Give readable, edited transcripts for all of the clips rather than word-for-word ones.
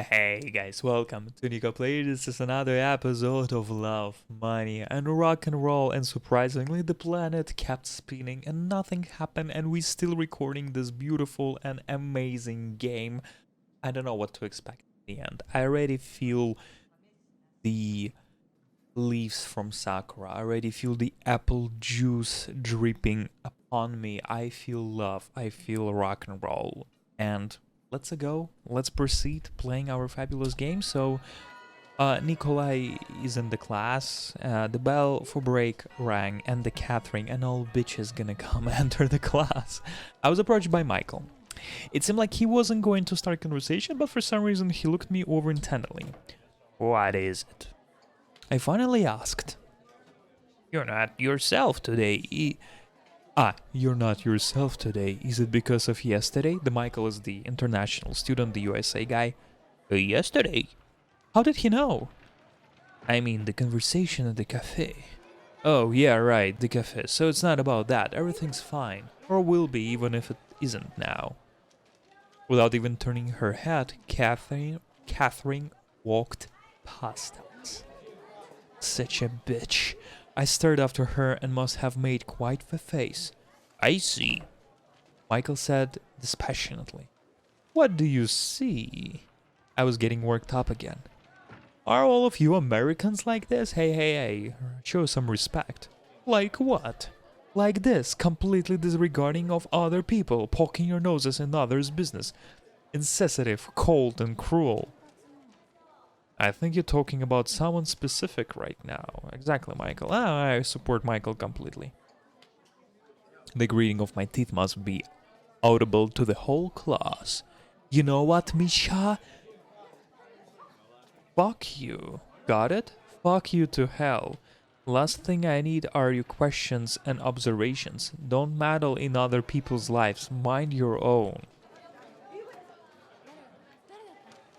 Hey guys, welcome to Nico Play. This is another episode of Love, Money, and Rock and Roll. And surprisingly, the planet kept spinning and nothing happened, and we still recording this beautiful and amazing game. I don't know what to expect in the end. I already feel the leaves from Sakura. I already feel the apple juice dripping upon me. I feel love. I feel rock and roll. And let's go. Let's proceed playing our fabulous game. So, Nikolai is in the class. The bell for break rang, and the Catherine and all bitches gonna come enter the class. I was approached by Michael. It seemed like he wasn't going to start conversation, but for some reason he looked me over intently. What is it? I finally asked. You're not yourself today. You're not yourself today. Is it because of yesterday? The Michael is the international student, the USA guy. Yesterday? How did he know? I mean, the conversation at the cafe. Oh, yeah, right, the cafe. So it's not about that. Everything's fine. Or will be, even if it isn't now. Without even turning her head, Catherine walked past us. Such a bitch. I stared after her and must have made quite the face. I see, Michael said dispassionately. What do you see? I was getting worked up again. Are all of you Americans like this? Hey, show some respect. Like what? Like this, completely disregarding of other people, poking your noses in others' business. Insensitive, cold, and cruel. I think you're talking about someone specific right now. Exactly, Michael. I support Michael completely. The greeting of my teeth must be audible to the whole class. You know what, Misha? Fuck you. Got it? Fuck you to hell. Last thing I need are your questions and observations. Don't meddle in other people's lives. Mind your own.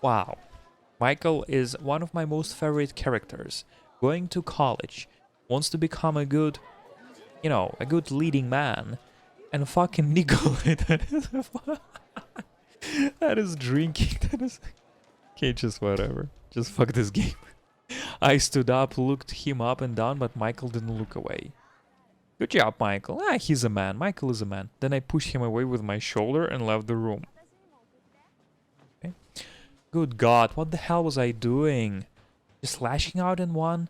Wow. Michael is one of my most favorite characters. Going to college, wants to become a good leading man. And fucking Nikolai, that is drinking, that is... Okay, just whatever. Just fuck this game. I stood up, looked him up and down, but Michael didn't look away. Good job, Michael. He's a man. Michael is a man. Then I pushed him away with my shoulder and left the room. Good God, what the hell was I doing? Just lashing out in one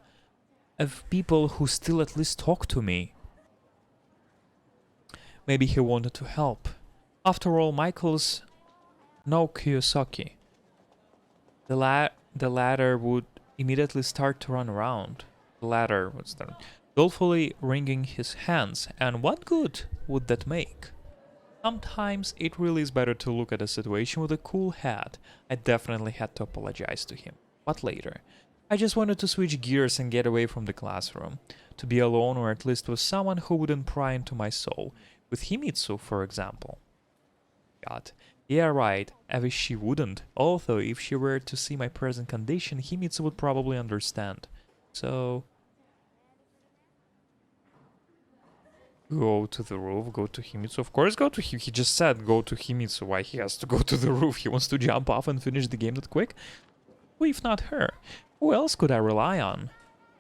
of people who still at least talk to me. Maybe he wanted to help. After all, Michael's no Kiyosaki. The latter would immediately start to run around. The latter would start dolefully wringing his hands, and what good would that make? Sometimes it really is better to look at a situation with a cool head. I definitely had to apologize to him, but later. I just wanted to switch gears and get away from the classroom. To be alone, or at least with someone who wouldn't pry into my soul. With Himitsu, for example. God. Yeah, right, I wish she wouldn't. Although, if she were to see my present condition, Himitsu would probably understand. So... Go to the roof, go to Himitsu. Of course, go to him. He just said go to Himitsu. Why he has to go to the roof? He wants to jump off and finish the game that quick? Who if not her? Who else could I rely on?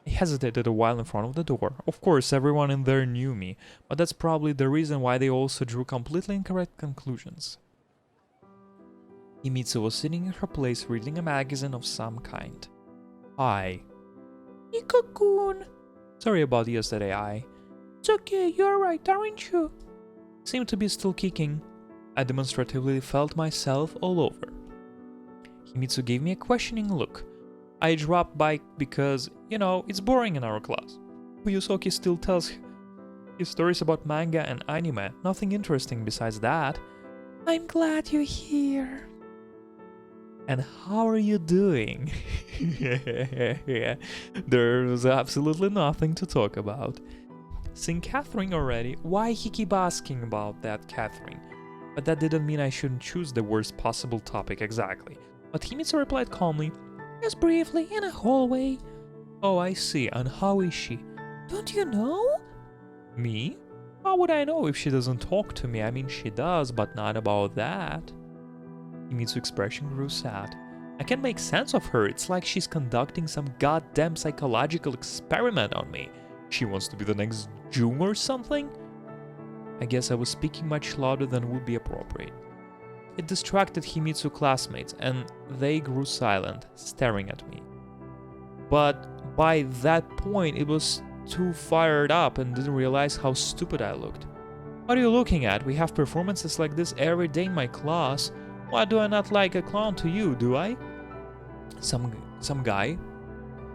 I hesitated a while in front of the door. Of course, everyone in there knew me, but that's probably the reason why they also drew completely incorrect conclusions. Himitsu was sitting in her place reading a magazine of some kind. Hi. Nikko-kun. Sorry about yesterday, It's okay, you're right, aren't you? Seemed to be still kicking. I demonstratively felt myself all over. Himitsu gave me a questioning look. I dropped by because, it's boring in our class. Fuyusoki still tells his stories about manga and anime. Nothing interesting besides that. I'm glad you're here. And how are you doing? There's absolutely nothing to talk about. Seen Catherine already? Why he keep asking about that Catherine? But that didn't mean I shouldn't choose the worst possible topic exactly. But Himitsu replied calmly, just briefly, in a hallway. Oh, I see. And how is she? Don't you know? Me? How would I know if she doesn't talk to me? I mean, she does, but not about that. Himitsu's expression grew sad. I can't make sense of her. It's like she's conducting some goddamn psychological experiment on me. She wants to be the next Jung or something? I guess I was speaking much louder than would be appropriate. It distracted Himitsu classmates, and they grew silent, staring at me. But by that point, it was too fired up and didn't realize how stupid I looked. What are you looking at? We have performances like this every day in my class. Why do I not like a clown to you, do I? Some guy,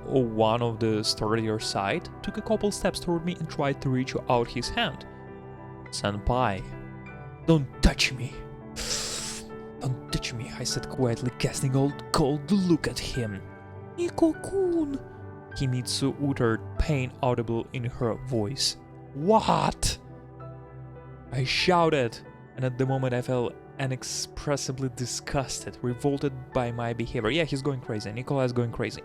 or one of the sturdier side, took a couple steps toward me and tried to reach out his hand. Senpai, don't touch me. Don't touch me, I said quietly, casting a cold look at him. Nico-kun, Himitsu uttered, pain audible in her voice. What? I shouted, and at the moment I felt inexpressibly disgusted, revolted by my behavior. Yeah, he's going crazy. Nikolai's going crazy.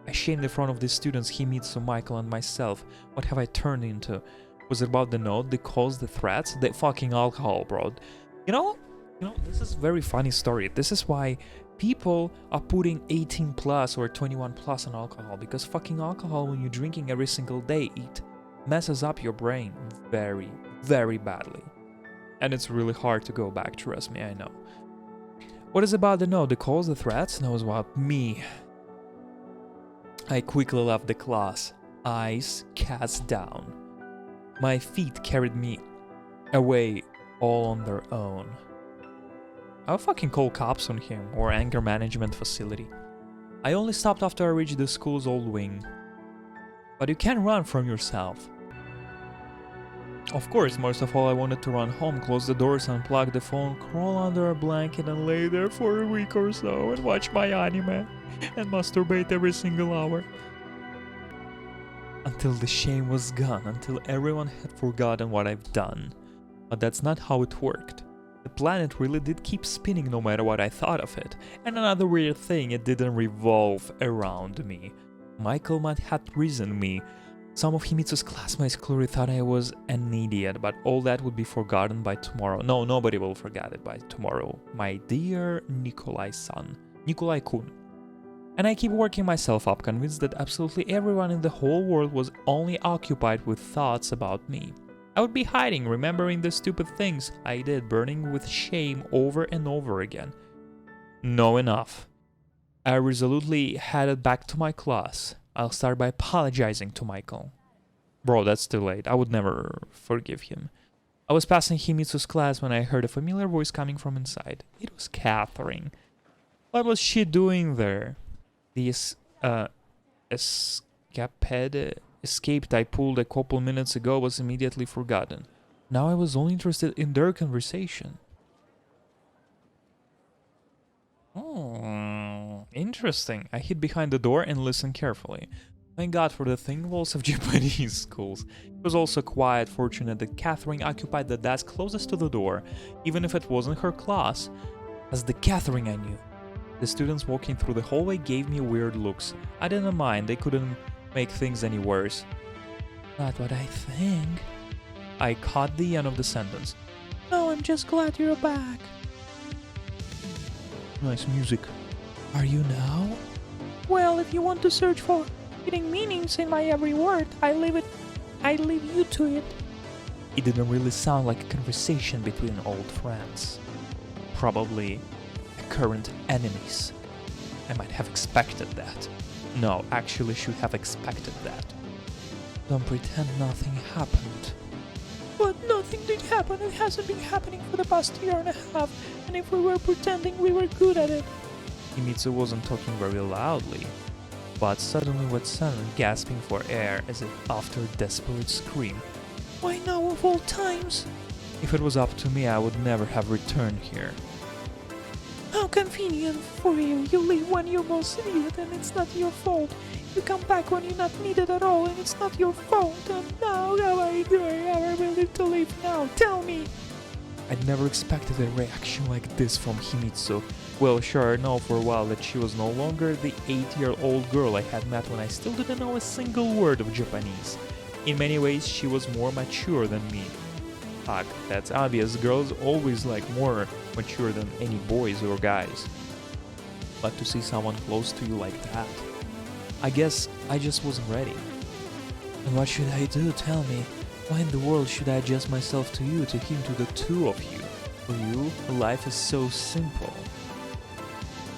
I shamed in front of the students, Himitsu, Michael, and myself. What have I turned into? Was it about the note, the calls, the threats, the fucking alcohol, bro? You know, this is a very funny story. This is why people are putting 18 plus or 21 plus on alcohol, because fucking alcohol, when you're drinking every single day, it messes up your brain very, very badly. And it's really hard to go back, trust me, I know. What is about the note, the calls, the threats? No, it's about me. I quickly left the class, eyes cast down. My feet carried me away all on their own. I'll fucking call cops on him, or anger management facility. I only stopped after I reached the school's old wing. But you can't run from yourself. Of course, most of all I wanted to run home, close the doors, unplug the phone, crawl under a blanket and lay there for a week or so and watch my anime and masturbate every single hour. Until the shame was gone, until everyone had forgotten what I've done. But that's not how it worked. The planet really did keep spinning no matter what I thought of it. And another weird thing, it didn't revolve around me. Michael might have reasoned me. Some of Himitsu's classmates clearly thought I was an idiot, but all that would be forgotten by tomorrow. No, nobody will forget it by tomorrow. My dear Nikolai-san. Nikolai-kun. And I keep working myself up, convinced that absolutely everyone in the whole world was only occupied with thoughts about me. I would be hiding, remembering the stupid things I did, burning with shame over and over again. No, enough. I resolutely headed back to my class. I'll start by apologizing to Michael. Bro, that's too late. I would never forgive him. I was passing Himitsu's class when I heard a familiar voice coming from inside. It was Catherine. What was she doing there? The escaped I pulled a couple minutes ago was immediately forgotten. Now I was only interested in their conversation. Oh, interesting. I hid behind the door and listened carefully. Thank God for the thin walls of Japanese schools. It was also quite fortunate that Catherine occupied the desk closest to the door, even if it wasn't her class. As the Catherine I knew. The students walking through the hallway gave me weird looks. I didn't mind, they couldn't make things any worse. Not what I think. I caught the end of the sentence. No, I'm just glad you're back. Nice music. Are you now? Well, if you want to search for hidden meanings in my every word, I leave you to it. It didn't really sound like a conversation between old friends. Probably current enemies. I might have expected that. No, actually should have expected that. Don't pretend nothing happened. But nothing did happen. It hasn't been happening for the past year and a half, and if we were pretending, we were good at it. Himitsu wasn't talking very loudly, but suddenly went silent, gasping for air as if after a desperate scream. Why now of all times? If it was up to me, I would never have returned here. How convenient for you. You leave when you're most needed and it's not your fault. You come back when you're not needed at all and it's not your fault. And now, how are you doing? How are we willing to leave now? Tell me! I'd never expected a reaction like this from Himitsu. Well, sure, I know for a while that she was no longer the 8-year-old girl I had met when I still didn't know a single word of Japanese. In many ways, she was more mature than me. Fuck, that's obvious. Girls always like more mature than any boys or guys. but to see someone close to you like that, I guess I just wasn't ready. And what should I do? Tell me. Why in the world should I adjust myself to you, to him, to the two of you? For you, life is so simple.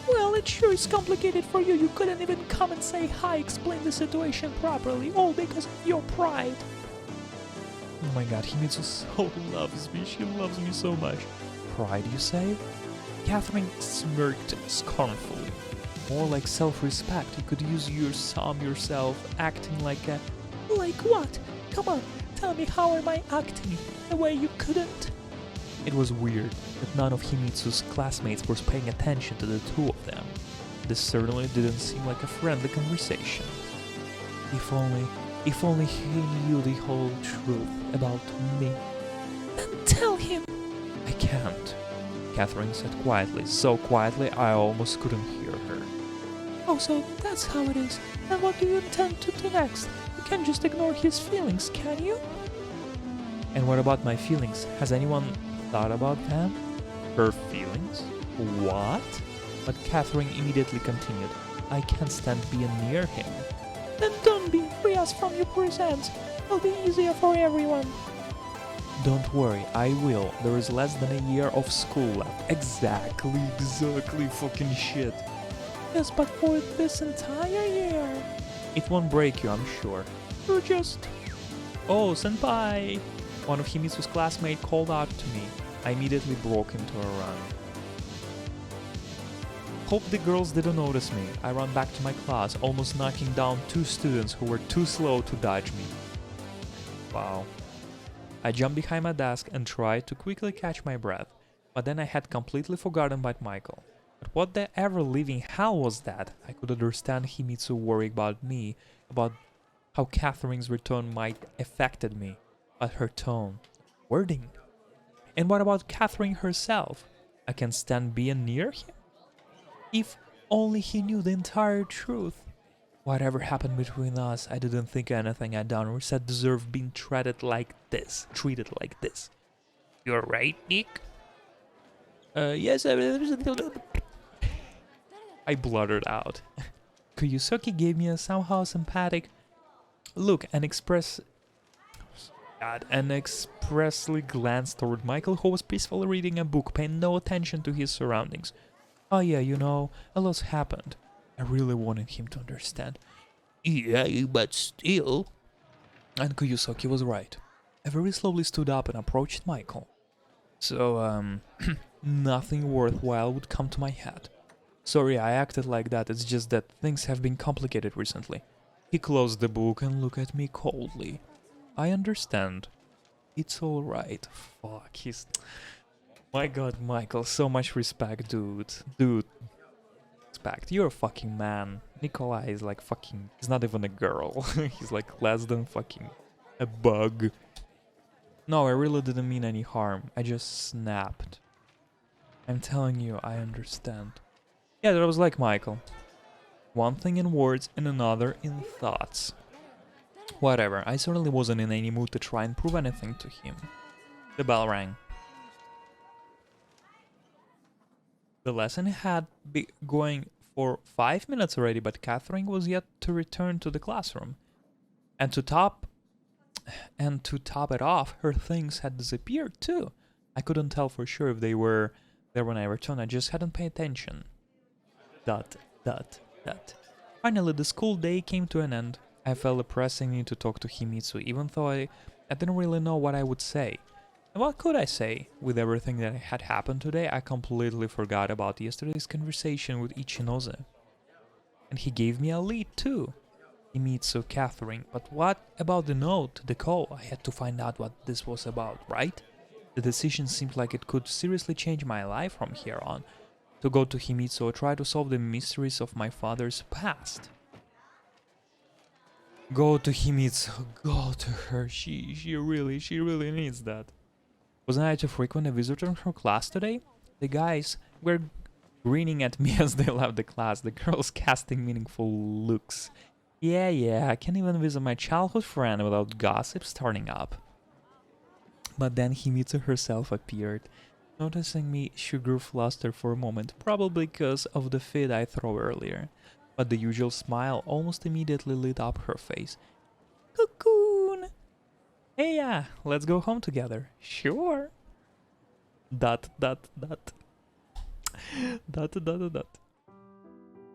Well, it sure is complicated for you. You couldn't even come and say hi, explain the situation properly, all because of your pride. Oh my god, Himitsu so loves me. She loves me so much. Pride, you say? Catherine smirked scornfully. More like self-respect. You could use yourself acting like a... Like what? Come on, tell me, how am I acting the way you couldn't? It was weird that none of Himitsu's classmates were paying attention to the two of them. This certainly didn't seem like a friendly conversation. If only he knew the whole truth about me. Then tell him! I can't, Catherine said quietly, so quietly I almost couldn't hear her. Oh, so that's how it is. And what do you intend to do next? You can't just ignore his feelings, can you? And what about my feelings? Has anyone thought about them? Her feelings? What? But Catherine immediately continued. I can't stand being near him. Then don't be. Free us from your presence. It'll be easier for everyone. Don't worry, I will. There is less than a year of school left. Exactly fucking shit. Yes, but for this entire year. It won't break you, I'm sure. You just... Oh, senpai! One of Himitsu's classmates called out to me. I immediately broke into a run. Hope the girls didn't notice me. I ran back to my class, almost knocking down 2 students who were too slow to dodge me. Wow. I jumped behind my desk and tried to quickly catch my breath, but then I had completely forgotten about Michael. But what the ever-living hell was that? I could understand Himitsu worrying about me, about how Catherine's return might affected me, but her tone, wording. And what about Catherine herself? I can stand being near him? If only he knew the entire truth. Whatever happened between us, I didn't think anything I'd done or said deserved being treated like this. You're right, Nick? Yes, I blurted out. Kuyusuki gave me a somehow sympathetic look and expressly glanced toward Michael, who was peacefully reading a book, paying no attention to his surroundings. Oh yeah, you know, a lot happened. I really wanted him to understand. Yeah, but still... And Kuyusuki was right. I very slowly stood up and approached Michael. So, nothing worthwhile would come to my head. Sorry, I acted like that, it's just that things have been complicated recently. He closed the book and looked at me coldly. I understand. It's alright. Fuck, he's... My god, Michael, so much respect, dude. Respect. You're a fucking man. Nikolai is like fucking... He's not even a girl. He's like less than fucking a bug. No, I really didn't mean any harm. I just snapped. I'm telling you, I understand. Yeah, that was like Michael. One thing in words and another in thoughts. Whatever, I certainly wasn't in any mood to try and prove anything to him. The bell rang. The lesson had been going for 5 minutes already, but Catherine was yet to return to the classroom. And to top it off, her things had disappeared too. I couldn't tell for sure if they were there when I returned, I just hadn't paid attention. ... Finally, the school day came to an end. I felt a pressing need to talk to Himitsu, even though I didn't really know what I would say. And what could I say? With everything that had happened today, I completely forgot about yesterday's conversation with Ichinose. And he gave me a lead too. Himitsu, Catherine. But what about the note, the call? I had to find out what this was about, right? The decision seemed like it could seriously change my life from here on. To go to Himitsu or try to solve the mysteries of my father's past. Go to Himitsu, go to her, she really needs that. Wasn't I too frequent a visitor in her class today? The guys were grinning at me as they left the class, the girls casting meaningful looks. Yeah, I can't even visit my childhood friend without gossip starting up. But then Himitsu herself appeared. Noticing me, she grew flustered for a moment, probably because of the fit I threw earlier. But the usual smile almost immediately lit up her face. Cocoon! Hey, yeah, let's go home together. Sure. Dot, dot, dot. Dot, dot, dot, dot.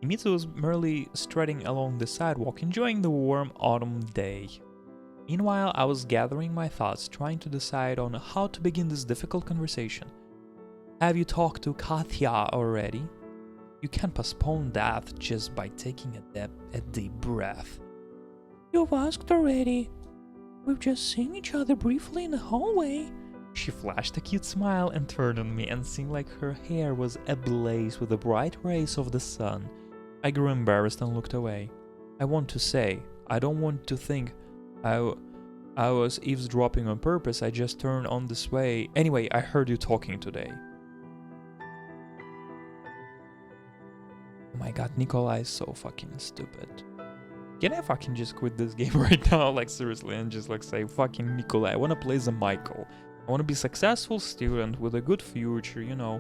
Himitsu was merely strutting along the sidewalk, enjoying the warm autumn day. Meanwhile, I was gathering my thoughts, trying to decide on how to begin this difficult conversation. Have you talked to Katya already? You can't postpone that just by taking a deep breath. You've asked already. We've just seen each other briefly in the hallway. She flashed a cute smile and turned on me and seemed like her hair was ablaze with the bright rays of the sun. I grew embarrassed and looked away. I want to say, I don't want to think I was eavesdropping on purpose. I just turned on this way. Anyway, I heard you talking today. Oh my god, Nikolai is so fucking stupid. Can I fucking just quit this game right now? Like, seriously, and just like say, fucking Nikolai, I wanna play as a Michael. I wanna be a successful student with a good future, you know,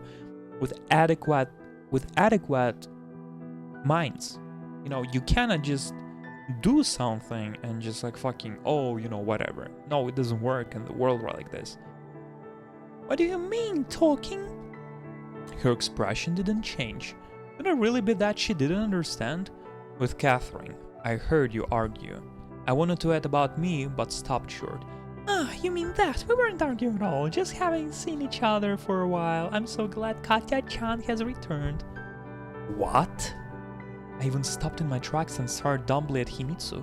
with adequate minds. You know, you cannot just do something and just like fucking, oh, you know, whatever. No, it doesn't work in the world like this. What do you mean, talking? Her expression didn't change. Could it really be that she didn't understand? With Catherine, I heard you argue. I wanted to add about me, but stopped short. Ah, you mean that? We weren't arguing at all, just having seen each other for a while. I'm so glad Katya-chan has returned. What? I even stopped in my tracks and stared dumbly at Himitsu.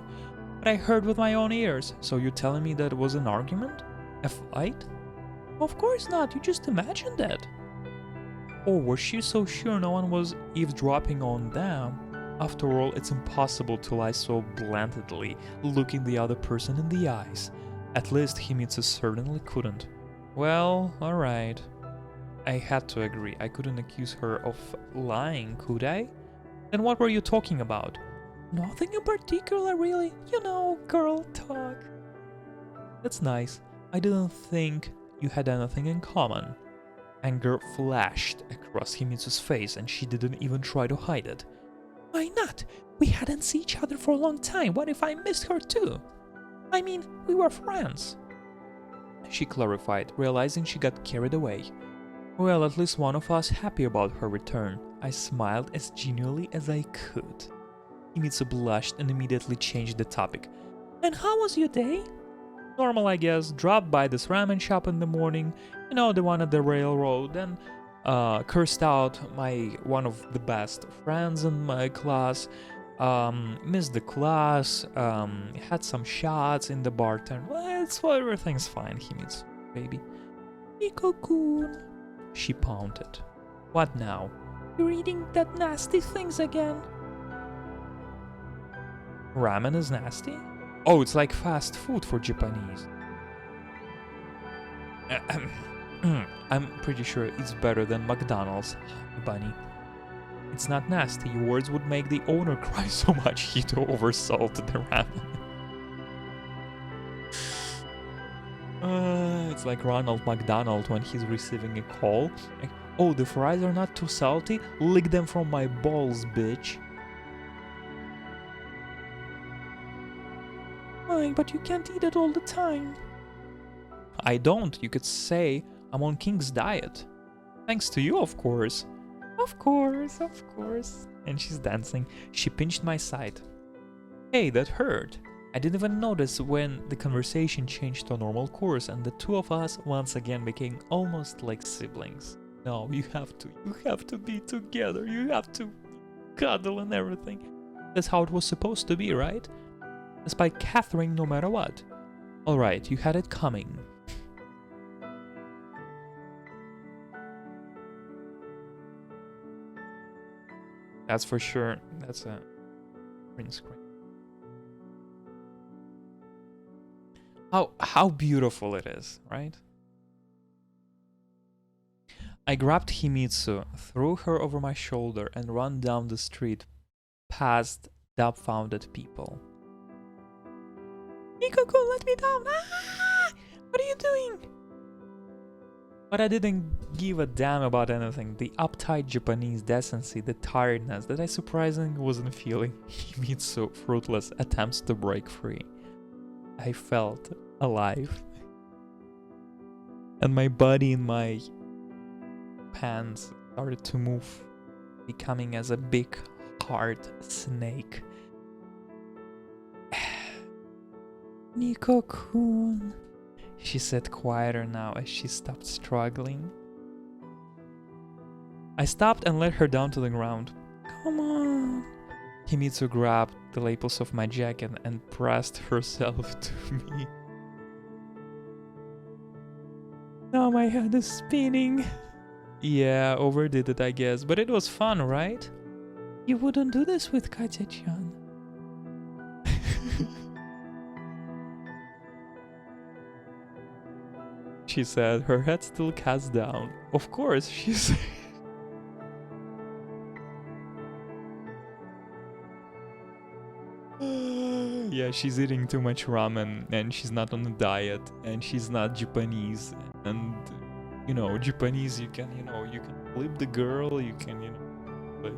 But I heard with my own ears, so you're telling me that it was an argument? A fight? Of course not, you just imagined it. Or was she so sure no one was eavesdropping on them? After all, it's impossible to lie so blandly, looking the other person in the eyes. At least Himitsu certainly couldn't. Well, alright. I had to agree. I couldn't accuse her of lying, could I? Then what were you talking about? Nothing in particular, really. You know, girl talk. That's nice. I didn't think you had anything in common. Anger flashed across Himitsu's face and she didn't even try to hide it. Why not? We hadn't seen each other for a long time. What if I missed her too? I mean, we were friends. She clarified, realizing she got carried away. Well, at least one of us happy about her return. I smiled as genuinely as I could. Himitsu blushed and immediately changed the topic. And how was your day? Normal, I guess. Dropped by this ramen shop in the morning, you know, the one at the railroad, and cursed out one of the best friends in my class, missed the class, had some shots in the bartender. Well, everything's fine, Himitsu, baby. Iko-kun, she pouted. What now? You're eating that nasty things again. Ramen is nasty? Oh, it's like fast food for Japanese. I'm pretty sure it's better than McDonald's, bunny. It's not nasty. Your words would make the owner cry so much he'd oversalted the ramen. It's like Ronald McDonald when he's receiving a call. Like, oh, the fries are not too salty? Lick them from my balls, bitch. Fine, but you can't eat it all the time. I don't. You could say I'm on King's diet. Thanks to you, of course. Of course, of course. And she's dancing. She pinched my side. Hey, that hurt. I didn't even notice when the conversation changed to a normal course and the two of us once again became almost like siblings. No, you have to be together. You have to cuddle and everything. That's how it was supposed to be, right? Despite Catherine no matter what. Alright, you had it coming. That's for sure. That's a print screen. How beautiful it is, right? I grabbed Himitsu, threw her over my shoulder, and ran down the street past dumbfounded people. Iko-kun, let me down! Ah! What are you doing? But I didn't give a damn about anything. The uptight Japanese decency, the tiredness that I surprisingly wasn't feeling. Himitsu fruitless attempts to break free. I felt alive. And my body in my pants started to move, becoming as a big hard snake. Nico-kun, she said quieter now as she stopped struggling. I stopped and let her down to the ground. Come on. Himitsu grabbed the lapels of my jacket and pressed herself to me. Now my head is spinning. Yeah, overdid it I guess, but it was fun, right? You wouldn't do this with Katya-chan. She said, her head still cast down. Of course, she said. Yeah, she's eating too much ramen and she's not on a diet and she's not Japanese. And, you know, Japanese, you can flip the girl, you can, like...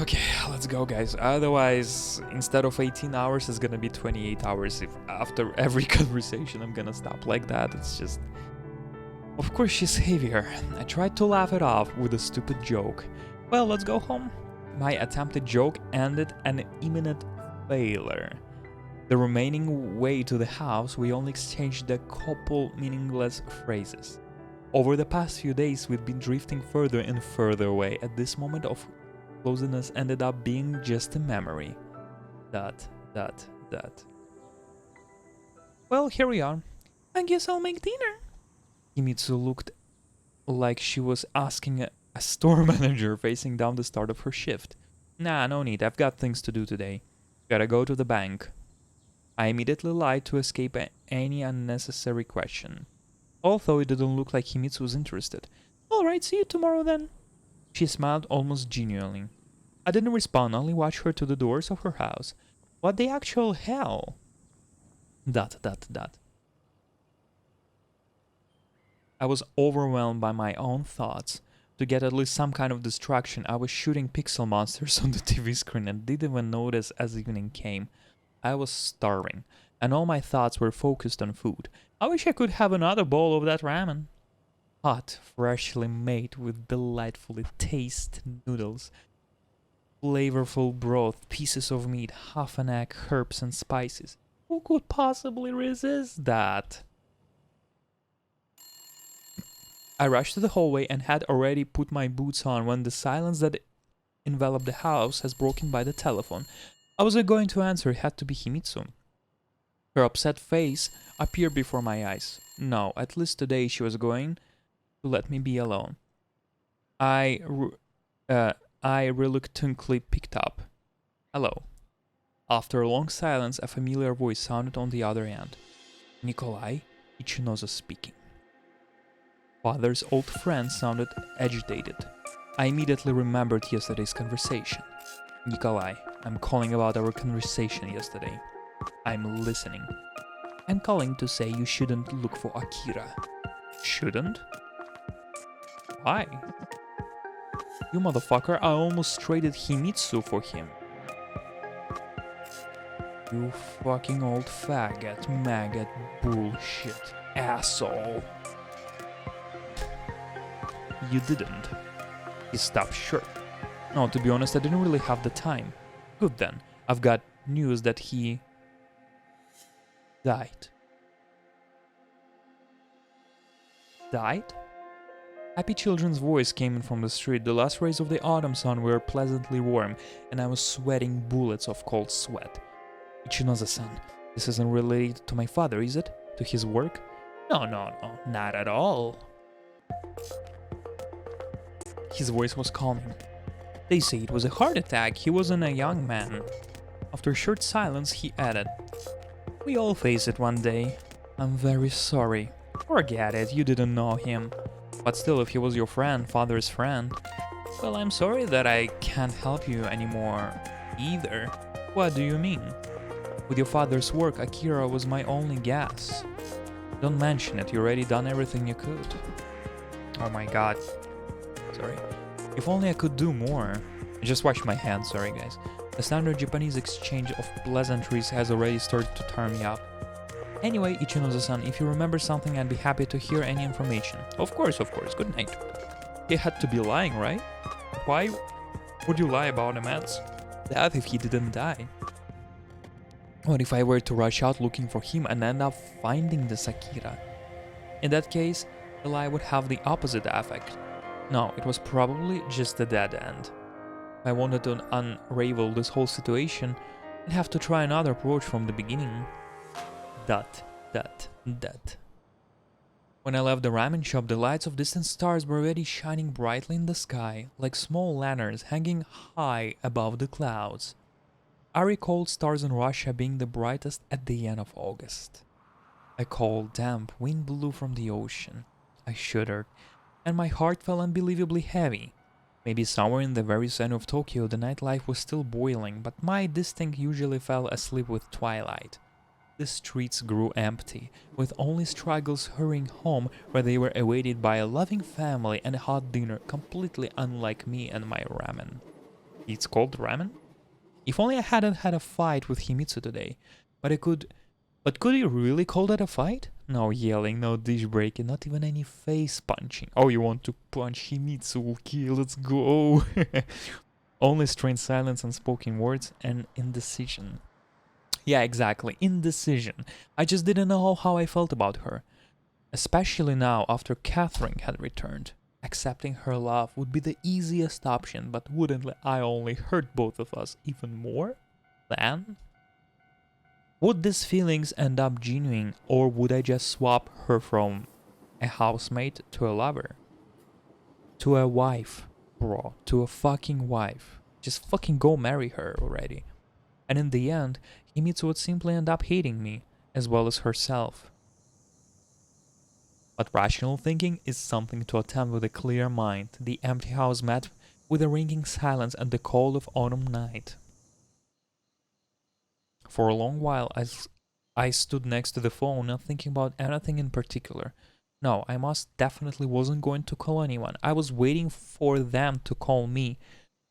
Okay, let's go, guys. Otherwise, instead of 18 hours, it's gonna be 28 hours if after every conversation I'm gonna stop like that. It's just... Of course she's heavier. I tried to laugh it off with a stupid joke. Well, let's go home. My attempted joke ended an imminent failure. The remaining way to the house, we only exchanged a couple meaningless phrases. Over the past few days, we'd been drifting further and further away. At this moment of closeness ended up being just a memory. ... Well, here we are. I guess I'll make dinner. Himitsu looked like she was asking a store manager facing down the start of her shift. Nah, no need, I've got things to do today. Gotta go to the bank. I immediately lied to escape any unnecessary question. Although it didn't look like Himitsu was interested. Alright, see you tomorrow then. She smiled almost genuinely. I didn't respond, only watched her to the doors of her house. What the actual hell? ... I was overwhelmed by my own thoughts. To get at least some kind of distraction, I was shooting pixel monsters on the TV screen and didn't even notice as evening came. I was starving, and all my thoughts were focused on food. I wish I could have another bowl of that ramen. Hot, freshly made with delightfully tasty noodles, flavorful broth, pieces of meat, half an egg, herbs and spices. Who could possibly resist that? I rushed to the hallway and had already put my boots on when the silence that enveloped the house was broken by the telephone. I wasn't going to answer, it had to be Himitsu. Her upset face appeared before my eyes. No, at least today she was going to let me be alone. I reluctantly picked up. Hello. After a long silence, a familiar voice sounded on the other end. Nikolai, Ichinoza speaking. Father's old friend sounded agitated. I immediately remembered yesterday's conversation. Nikolai, I'm calling about our conversation yesterday. I'm listening. I'm calling to say you shouldn't look for Akira. Shouldn't? Why? You motherfucker, I almost traded Himitsu for him. You fucking old faggot, maggot, bullshit, asshole. You didn't. He stopped short. No, to be honest, I didn't really have the time. Good then, I've got news that he... died. Died? Happy children's voice came in from the street. The last rays of the autumn sun were pleasantly warm, and I was sweating bullets of cold sweat. Ichinoza-san, this isn't related to my father, is it? To his work? No, not at all. His voice was calming. They say it was a heart attack, he wasn't a young man. After a short silence, he added, We all face it one day. I'm very sorry. Forget it, you didn't know him. But still, if he was your friend, father's friend... Well, I'm sorry that I can't help you anymore, either. What do you mean? With your father's work, Akira was my only guess. Don't mention it, you already done everything you could. Oh my god. Sorry. If only I could do more. I just washed my hands, sorry guys. The standard Japanese exchange of pleasantries has already started to turn me up. Anyway, Ichinoza-san, if you remember something, I'd be happy to hear any information. Of course, good night. He had to be lying, right? Why would you lie about a man's death if he didn't die? What if I were to rush out looking for him and end up finding the Akira? In that case, the lie would have the opposite effect. No, it was probably just a dead end. If I wanted to unravel this whole situation, I'd have to try another approach from the beginning. Dot. When I left the ramen shop, the lights of distant stars were already shining brightly in the sky, like small lanterns hanging high above the clouds. I recalled stars in Russia being the brightest at the end of August. A cold, damp wind blew from the ocean. I shuddered, and my heart felt unbelievably heavy. Maybe somewhere in the very center of Tokyo the nightlife was still boiling, but my distinct usually fell asleep with twilight. The streets grew empty, with only struggles hurrying home where they were awaited by a loving family and a hot dinner completely unlike me and my ramen. It's called ramen? If only I hadn't had a fight with Himitsu today. But could you really call that a fight? No yelling, no dish breaking, not even any face punching. Oh, you want to punch Himitsu? Okay, let's go. Only strange silence, unspoken words, and indecision. Yeah, exactly, indecision. I just didn't know how I felt about her. Especially now, after Catherine had returned. Accepting her love would be the easiest option, but wouldn't I only hurt both of us even more? Then? Would these feelings end up genuine, or would I just swap her from a housemate to a lover? To a wife, bro. To a fucking wife. Just fucking go marry her already. And in the end, Himitsu would simply end up hating me, as well as herself. But rational thinking is something to attempt with a clear mind. The empty house met with a ringing silence and the cold of autumn night. For a long while, I stood next to the phone, not thinking about anything in particular. No, I most definitely wasn't going to call anyone. I was waiting for them to call me.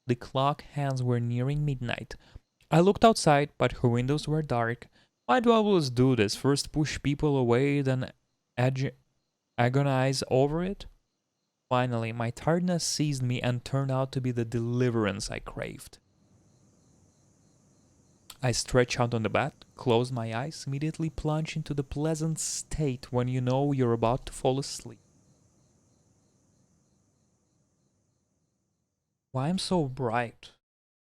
The clock hands were nearing midnight. I looked outside, but her windows were dark. Why do I always do this? First push people away, then agonize over it? Finally, my tiredness seized me and turned out to be the deliverance I craved. I stretched out on the bed, closed my eyes, immediately plunged into the pleasant state when you know you're about to fall asleep. Why I'm so bright?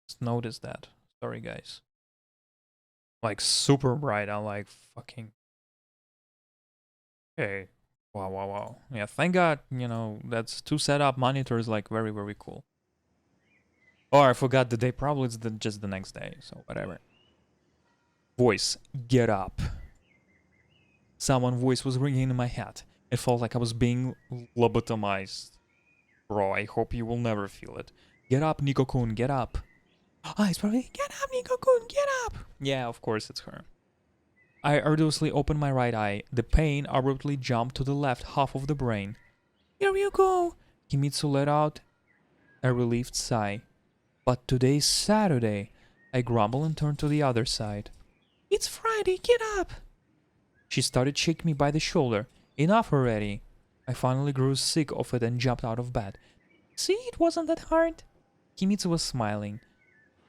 Just notice that. Sorry, guys. Like, super bright. I'm like, fucking... Hey. Wow. Yeah, thank God, you know, that's 2 setup monitors, like, very, very cool. Oh, I forgot the day. Probably it's just the next day, so whatever. Voice, get up. Someone's voice was ringing in my head. It felt like I was being lobotomized. Bro, I hope you will never feel it. Get up, Nico-kun, get up. Ah, it's probably, get up, Nico-kun, get up. Yeah, of course it's her. I arduously opened my right eye. The pain abruptly jumped to the left half of the brain. Here you go. Himitsu let out a relieved sigh. But today's Saturday. I grumbled and turned to the other side. It's Friday, get up. She started shaking me by the shoulder. Enough already. I finally grew sick of it and jumped out of bed. See, it wasn't that hard. Himitsu was smiling,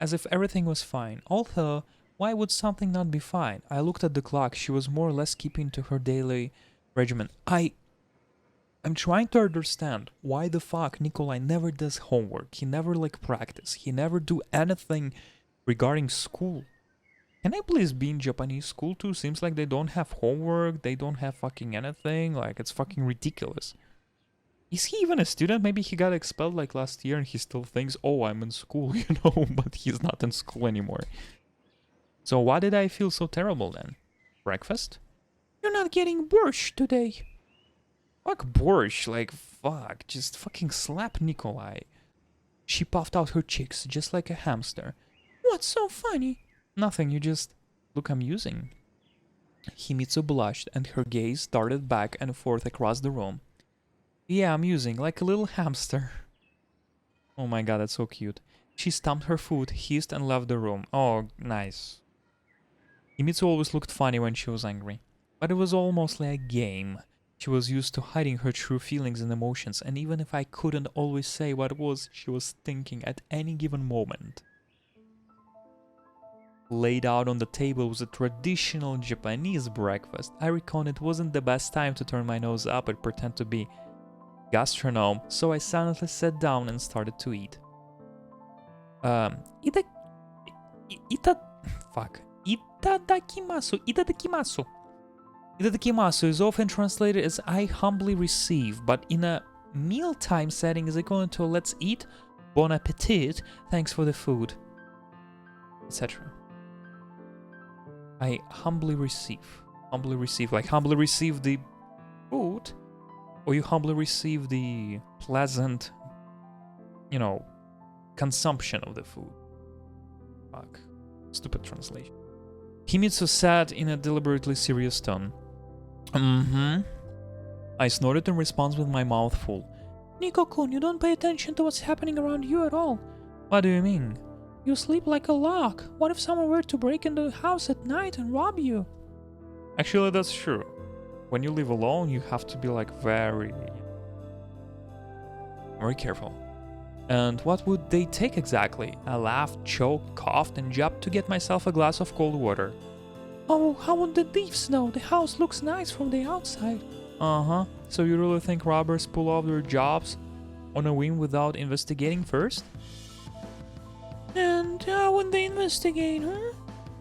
as if everything was fine. Although, why would something not be fine? I looked at the clock. She was more or less keeping to her daily regimen. I'm trying to understand why the fuck Nikolai never does homework. He never practice. He never do anything regarding school. Can I please be in Japanese school too? Seems like they don't have homework. They don't have fucking anything. Like, it's fucking ridiculous. Is he even a student? Maybe he got expelled like last year and he still thinks, oh, I'm in school, you know, but he's not in school anymore. So why did I feel so terrible then? Breakfast? You're not getting borscht today. Fuck borscht, like, fuck. Just fucking slap Nikolai. She puffed out her cheeks just like a hamster. What's so funny? Nothing, you just... look amusing. Himitsu blushed and her gaze darted back and forth across the room. Yeah, amusing, like a little hamster. Oh my god, that's so cute. She stamped her foot, hissed and left the room. Oh, nice. Himitsu always looked funny when she was angry. But it was all mostly a game. She was used to hiding her true feelings and emotions, and even if I couldn't always say what it was she was thinking at any given moment. Laid out on the table was a traditional Japanese breakfast. I reckon it wasn't the best time to turn my nose up and pretend to be gastronome, so I silently sat down and started to eat. Itadakimasu. Itadakimasu. Itadakimasu is often translated as I humbly receive, but in a mealtime setting is equivalent to let's eat, bon appetit, thanks for the food, etc. I humbly receive. Humbly receive, like humbly receive the food, or you humbly receive the pleasant, you know, consumption of the food. Fuck. Stupid translation. Himitsu said in a deliberately serious tone. I snorted in response with my mouth full. Nico-kun, you don't pay attention to what's happening around you at all. What do you mean? You sleep like a log. What if someone were to break into the house at night and rob you? Actually, that's true. When you live alone, you have to be like very careful. And what would they take exactly? I laughed, choked, coughed, and jumped to get myself a glass of cold water. Oh, how would the thieves know? The house looks nice from the outside. Uh-huh. So you really think robbers pull off their jobs on a whim without investigating first? And how would they investigate, huh?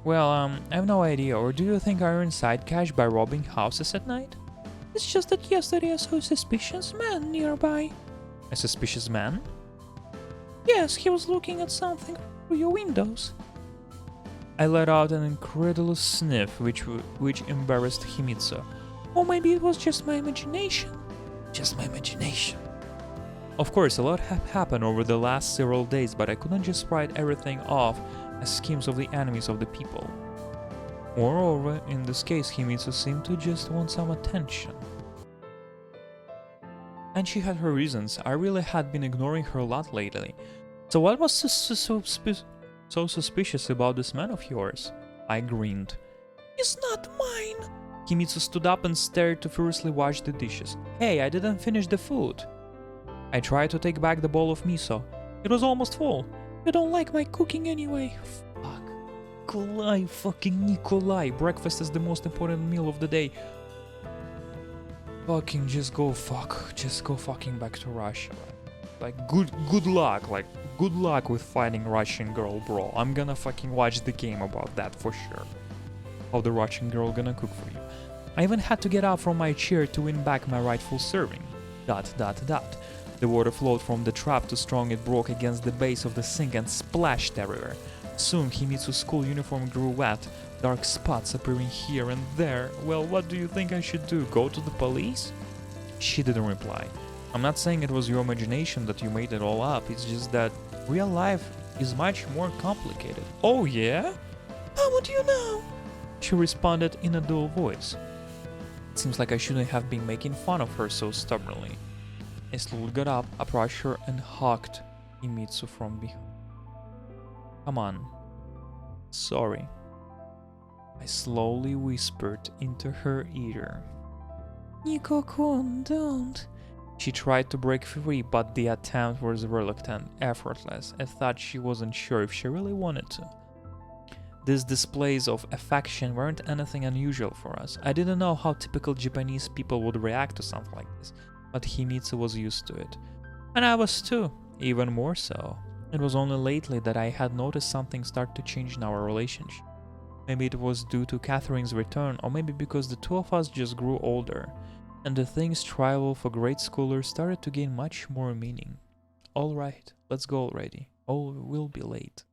Well, I have no idea. Or do you think I earn side cash by robbing houses at night? It's just that yesterday I saw a suspicious man nearby. A suspicious man? Yes, he was looking at something through your windows. I let out an incredulous sniff, which embarrassed Himitsu. Or maybe it was just my imagination. Just my imagination. Of course, a lot happened over the last several days, but I couldn't just write everything off as schemes of the enemies of the people. Moreover, in this case, Himitsu seemed to just want some attention. And she had her reasons. I really had been ignoring her a lot lately. So what was so suspicious about this man of yours? I grinned. He's not mine. Himitsu stood up and stared to furiously wash the dishes. Hey, I didn't finish the food. I tried to take back the bowl of miso. It was almost full. You don't like my cooking anyway. Fuck. Nikolai, fucking Nikolai. Breakfast is the most important meal of the day. Fucking just go fucking back to Russia. Like good luck, like good luck with finding Russian girl, bro. I'm gonna fucking watch the game about that for sure. How the Russian girl gonna cook for you. I even had to get up from my chair to win back my rightful serving. ... The water flowed from the trap too strong it broke against the base of the sink and splashed everywhere. Soon Himitsu's school uniform grew wet, dark spots appearing here and there. Well, what do you think I should do? Go to the police? She didn't reply. I'm not saying it was your imagination that you made it all up, it's just that real life is much more complicated. Oh yeah? How would you know? She responded in a dull voice. It seems like I shouldn't have been making fun of her so stubbornly. I slowly got up, approached her and hugged Himitsu from behind. Come on. Sorry. I slowly whispered into her ear. Nico-kun, don't. She tried to break free, but the attempt was reluctant, effortless. I thought she wasn't sure if she really wanted to. These displays of affection weren't anything unusual for us. I didn't know how typical Japanese people would react to something like this, but Himitsu was used to it. And I was too, even more so. It was only lately that I had noticed something start to change in our relationship. Maybe it was due to Catherine's return, or maybe because the two of us just grew older, and the things trivial for grade schoolers started to gain much more meaning. Alright, let's go already. Oh, we'll be late.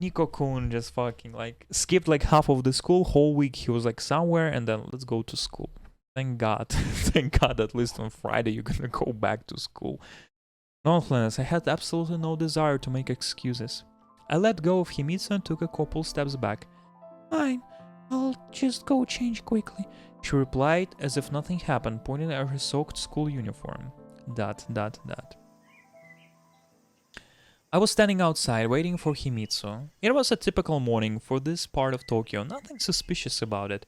Nico-kun just fucking like skipped like half of the school. Whole week he was like somewhere and then let's go to school. Thank God. Thank God at least on Friday you're gonna go back to school. Nonetheless, I had absolutely no desire to make excuses. I let go of Himitsu and took a couple steps back. Fine, I'll just go change quickly, she replied as if nothing happened, pointing at her soaked school uniform. Dot, dot, dot. I was standing outside waiting for Himitsu. It was a typical morning for this part of Tokyo, nothing suspicious about it.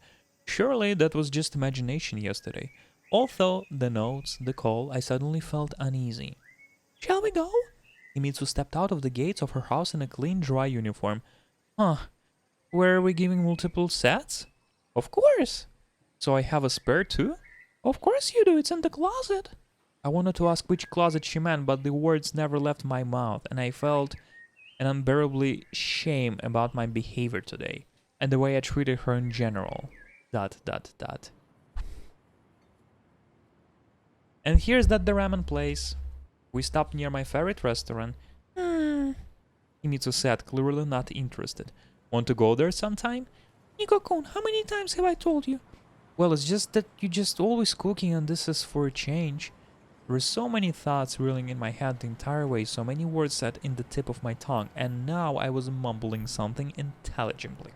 Surely that was just imagination yesterday. Although the notes, the call, I suddenly felt uneasy. Shall we go? Himitsu stepped out of the gates of her house in a clean, dry uniform. Huh. Were we giving multiple sets? Of course. So I have a spare too? Of course you do, it's in the closet. I wanted to ask which closet she meant, but the words never left my mouth, and I felt an unbearably shame about my behavior today, and the way I treated her in general. Dot, dot, dot. And here's that the ramen place. We stopped near my favorite restaurant. Himitsu said, clearly not interested. Want to go there sometime? Niko-kun, how many times have I told you? Well, it's just that you're just always cooking and this is for a change. There were so many thoughts reeling in my head the entire way, so many words sat in the tip of my tongue, and now I was mumbling something intelligibly.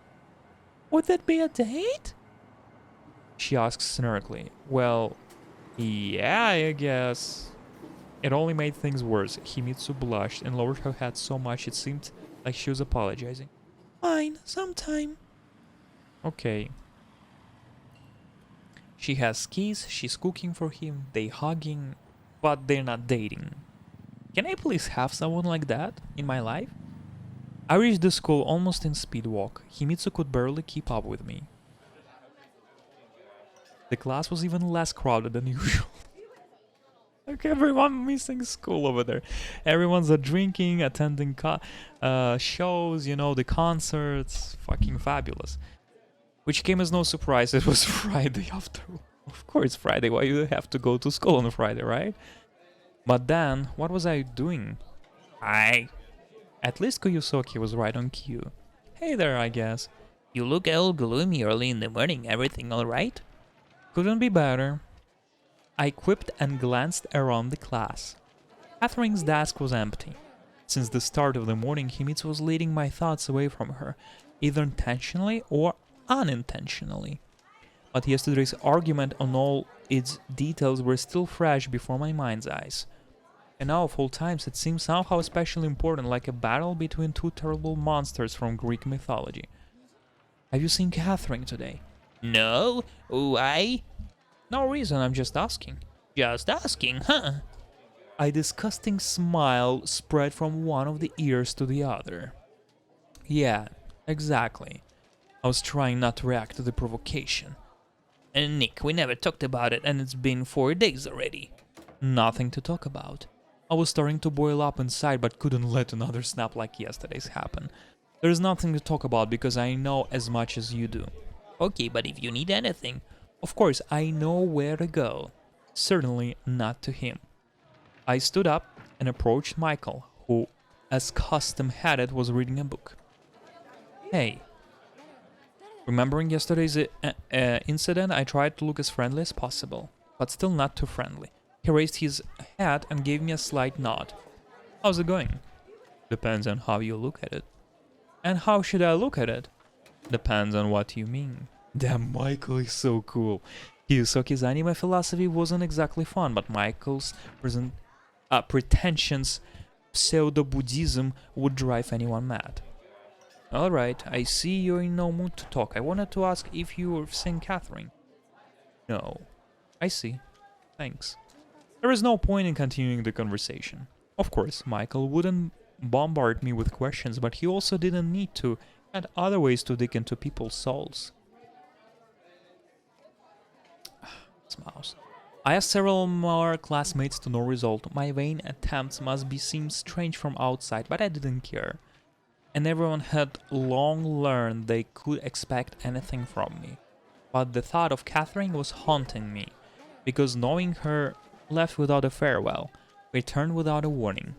Would that be a date? She asked snarkily. Well, yeah, I guess. It only made things worse. Himitsu blushed and lowered her head so much it seemed like she was apologizing. Fine, sometime. Okay. She has keys, she's cooking for him, they hugging, but they're not dating. Can I please have someone like that in my life? I reached the school almost in speed walk. Himitsu could barely keep up with me. The class was even less crowded than usual. Like everyone missing school over there. Everyone's drinking, attending shows, you know, the concerts. Fucking fabulous. Which came as no surprise, it was Friday after all. Of course Friday, why you have to go to school on a Friday, right? But then, what was I doing? At least Koyusoki was right on cue. Hey there, I guess. You look all gloomy early in the morning, everything alright? Couldn't be better. I quipped and glanced around the class. Catherine's desk was empty. Since the start of the morning, Himitsu was leading my thoughts away from her, either intentionally or unintentionally. But yesterday's argument on all its details were still fresh before my mind's eyes. And now of all times it seemed somehow especially important, like a battle between two terrible monsters from Greek mythology. Have you seen Catherine today? No? Why? No reason, I'm just asking. Just asking, huh? A disgusting smile spread from one of the ears to the other. Yeah, exactly. I was trying not to react to the provocation. And Nick, we never talked about it and it's been 4 days already. Nothing to talk about. I was starting to boil up inside but couldn't let another snap like yesterday's happen. There's nothing to talk about because I know as much as you do. Okay, but if you need anything, of course I know where to go. Certainly not to him. I stood up and approached Michael, who, as custom-had, was reading a book. Hey. Remembering yesterday's incident, I tried to look as friendly as possible, but still not too friendly. He raised his hat and gave me a slight nod. How's it going? Depends on how you look at it. And how should I look at it? Depends on what you mean. Damn, Michael is so cool. Yusoki's anime philosophy wasn't exactly fun, but Michael's pretentious pseudo-Buddhism would drive anyone mad. Alright, I see you're in no mood to talk. I wanted to ask if you were seeing Catherine. No. I see. Thanks. There is no point in continuing the conversation. Of course, Michael wouldn't bombard me with questions, but he also didn't need to. He had other ways to dig into people's souls. Mouse. I asked several more classmates to no result. My vain attempts must seem strange from outside, but I didn't care. And everyone had long learned they could expect anything from me. But the thought of Catherine was haunting me, because knowing her left without a farewell, returned without a warning.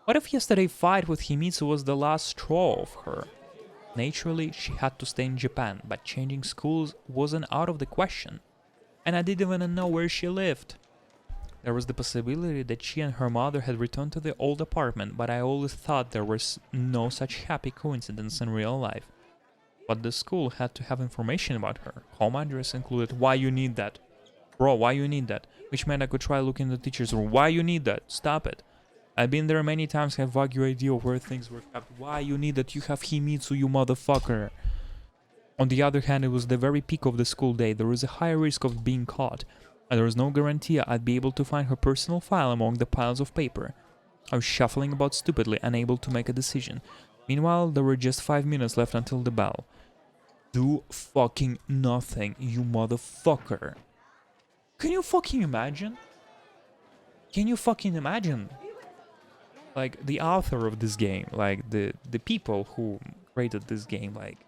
What if yesterday's fight with Himitsu was the last straw of her? Naturally, she had to stay in Japan, but changing schools wasn't out of the question. And I didn't even know where she lived. There was the possibility that she and her mother had returned to the old apartment, but I always thought there was no such happy coincidence in real life. But the school had to have information about her. Home address included. Why you need that? Bro, why you need that? Which meant I could try looking in the teacher's room. Why you need that? Stop it. I've been there many times, have vague idea of where things were kept. Why you need that? You have Himitsu, you motherfucker. On the other hand, it was the very peak of the school day. There was a high risk of being caught, and there was no guarantee I'd be able to find her personal file among the piles of paper. I was shuffling about stupidly, unable to make a decision. Meanwhile, there were just 5 minutes left until the bell. Do fucking nothing, you motherfucker. Can you fucking imagine? Can you fucking imagine? Like, the author of this game, like, the people who created this game, like...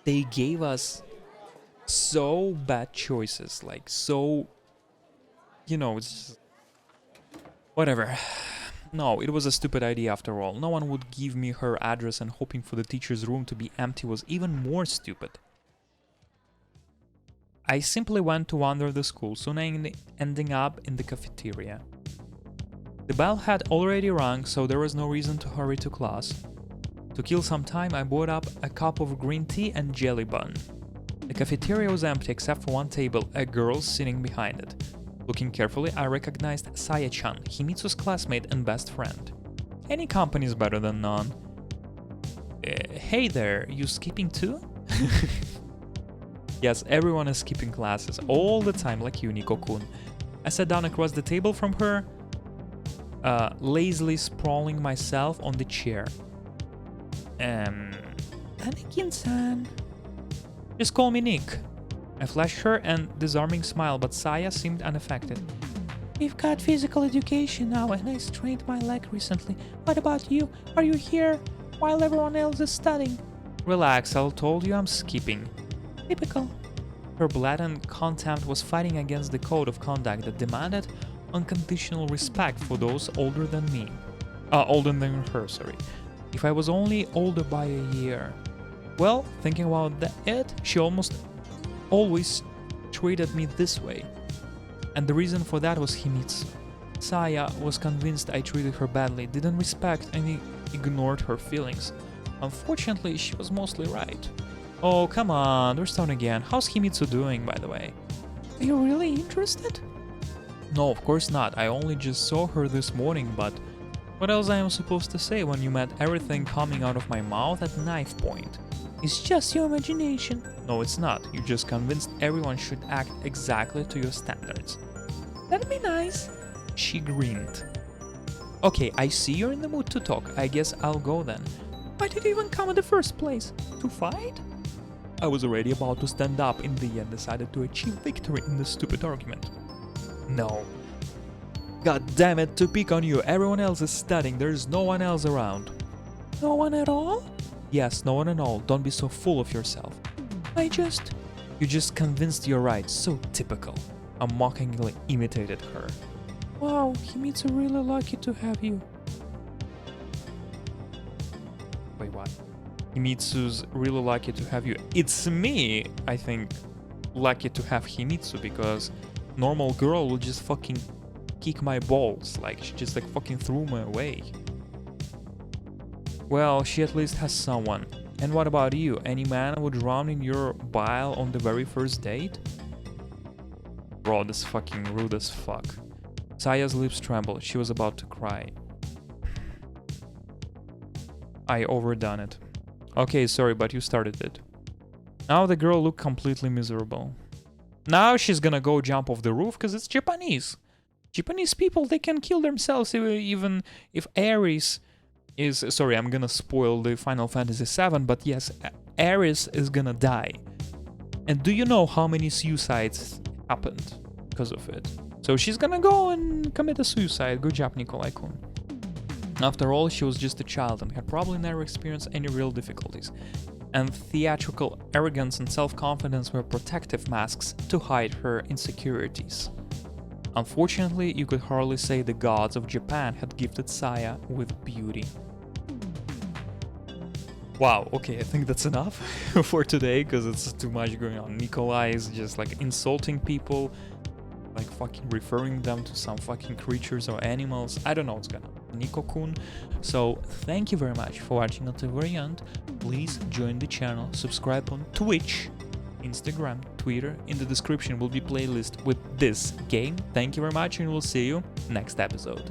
they gave us so bad choices, like, so... You know, it's just... Whatever. No, it was a stupid idea after all. No one would give me her address, and hoping for the teacher's room to be empty was even more stupid. I simply went to wander the school, soon ending up in the cafeteria. The bell had already rung, so there was no reason to hurry to class. To kill some time, I bought up a cup of green tea and jelly bun. The cafeteria was empty except for one table, a girl sitting behind it. Looking carefully, I recognized Saya-chan, Himitsu's classmate and best friend. Any company is better than none. Hey there, you skipping too? Yes, everyone is skipping classes all the time, like you, Nico-kun. I sat down across the table from her, lazily sprawling myself on the chair. Anakin-san. Just call me Nick. I flashed her an disarming smile, but Saya seemed unaffected. We've got physical education now, and I strained my leg recently. What about you? Are you here while everyone else is studying? Relax, I told you I'm skipping. Typical. Her blatant contempt was fighting against the code of conduct that demanded unconditional respect for those older than me. Older than her, sorry. If I was only older by a year. Well, thinking about it, she almost always treated me this way. And the reason for that was Himitsu. Saya was convinced I treated her badly, didn't respect and ignored her feelings. Unfortunately, she was mostly right. Oh, come on, we're starting again. How's Himitsu doing, by the way? Are you really interested? No, of course not. I only just saw her this morning, but what else I am supposed to say when you met everything coming out of my mouth at knife point? It's just your imagination. No, it's not. You just convinced everyone should act exactly to your standards. That'd be nice. She grinned. Okay, I see you're in the mood to talk. I guess I'll go then. Why did you even come in the first place? To fight? I was already about to stand up in the end, decided to achieve victory in this stupid argument. No. God damn it, to pick on you, everyone else is studying, there's no one else around. No one at all? Yes, no one at all, don't be so full of yourself. You just convinced you're right, so typical. I mockingly imitated her. Wow, Himitsu really lucky to have you. Wait, what? Himitsu's really lucky to have you. It's me, I think, lucky to have Himitsu, because normal girl will just fucking kick my balls. Like, she just like fucking threw me away. Well, she at least has someone. And what about you? Any man would drown in your bile on the very first date? Bro, this fucking rude as fuck. Saya's lips trembled. She was about to cry. I overdone it. Okay, sorry, but you started it. Now the girl looked completely miserable. Now she's gonna go jump off the roof because it's Japanese. Japanese people, they can kill themselves even if Ares is... Sorry, I'm gonna spoil the Final Fantasy VII, but yes, Ares is gonna die. And do you know how many suicides happened because of it? So she's gonna go and commit a suicide. Good job, Nikolai-kun. After all, she was just a child and had probably never experienced any real difficulties. And theatrical arrogance and self-confidence were protective masks to hide her insecurities. Unfortunately, you could hardly say the gods of Japan had gifted Saya with beauty. Wow, okay, I think that's enough for today, because it's too much going on. Nikolai is just like insulting people, like fucking referring them to some fucking creatures or animals. I don't know what's going on. Nico-kun. So thank you very much for watching until the very end. Please join the channel, subscribe on Twitch, Instagram, Twitter. In the description will be playlist with this game. Thank you very much, and we'll see you next episode.